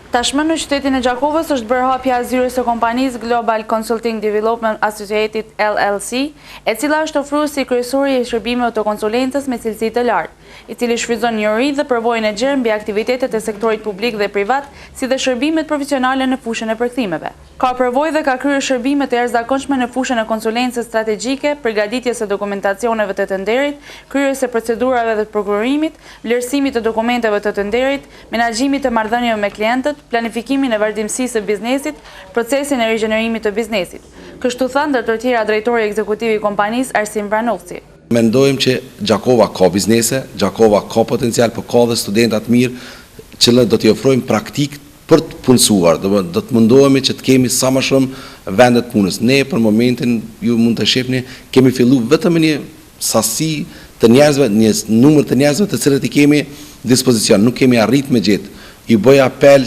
Tashmë në qytetin e Gjakovës është bërë hapja e zyrës së kompanisë Global Consulting Development Associated LLC, e cila është ofruesi kryesor i shërbimeve të konsulencës me cilësi të lartë, i cili shfrytëzon njëri dhe përvojën e gjerë mbi aktivitetet e sektorit publik dhe privat, si dhe shërbimet profesionale në fushën e përkthimeve. Ka përvojë dhe ka kryer shërbime të jashtëzakonshme në fushën e konsulencës strategjike, përgatitjes së dokumentacioneve të tenderit, kryerjes së procedurave dhe të prokurimit, vlerësimit të dokumenteve të tenderit, menaxhimit të marrëdhënieve me klientët, planifikimin e vazhdimësisë së biznesit, procesin e rigjenerimit të biznesit. Kështu tha ndër të tjera drejtori ekzekutivi i kompanisë Arsim Vranovci. Mendojmë që Gjakova ka biznese, Gjakova ka potencial, por ka dhe studentat mirë që do t'i ofrojmë praktik për të punësuar. Do të mundohemi që të kemi sa më shumë vendet punës. Ne për momentin, ju mund të shihni, kemi filluar vetëm një sasi të njerëzve, një numër të njerëzve të cilët i kemi dispozicion, nuk kemi arrit me gjetë. I bëj apel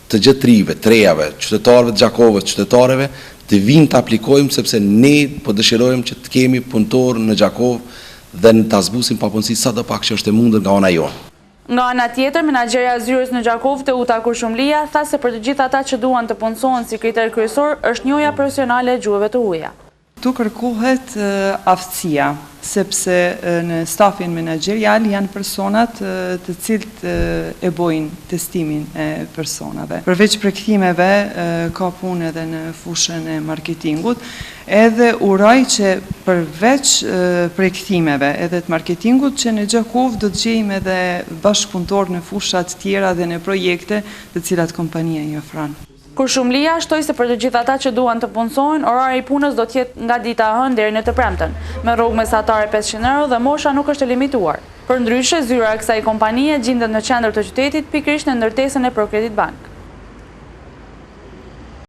të gjithë trejave, qytetarëve të Gjakovës, qytetarëve, të vinë të aplikojmë sepse ne po dëshirojmë që të kemi punëtor në Gjakovë dhe në ta zbusim papunësi sadopak që është e mundur nga ana jonë. Nga ana tjetër, menaxherja e zyrës në Gjakovë Teuta Kurshumlia tha se për të gjithë ata që duan të punësohen si kriter kryesor është njohja profesionale e gjuhëve të huaja. Tu kërkohet aftësia, sepse në stafin menaxherial janë personat të cilët e bojnë testimin e personave. Përveç përkthimeve, ka punë edhe në fushën e marketingut, edhe uroj që përveç përkthimeve edhe të marketingut që në Gjakovë do të gjejmë edhe bashkëpunëtor në fushat tjera dhe në projekte të cilat kompania i ofron. Kurshumlia shtoi se për të gjithë ata që duan të punësohen, orari i punës do të jetë nga dita e hënë deri në të premten, me rrogë mesatare 500 euro dhe mosha nuk është e limituar. Përndryshe, zyra e kësaj kompanie gjendet në qendër të qytetit, pikërisht në ndërtesën e Procredit Bank.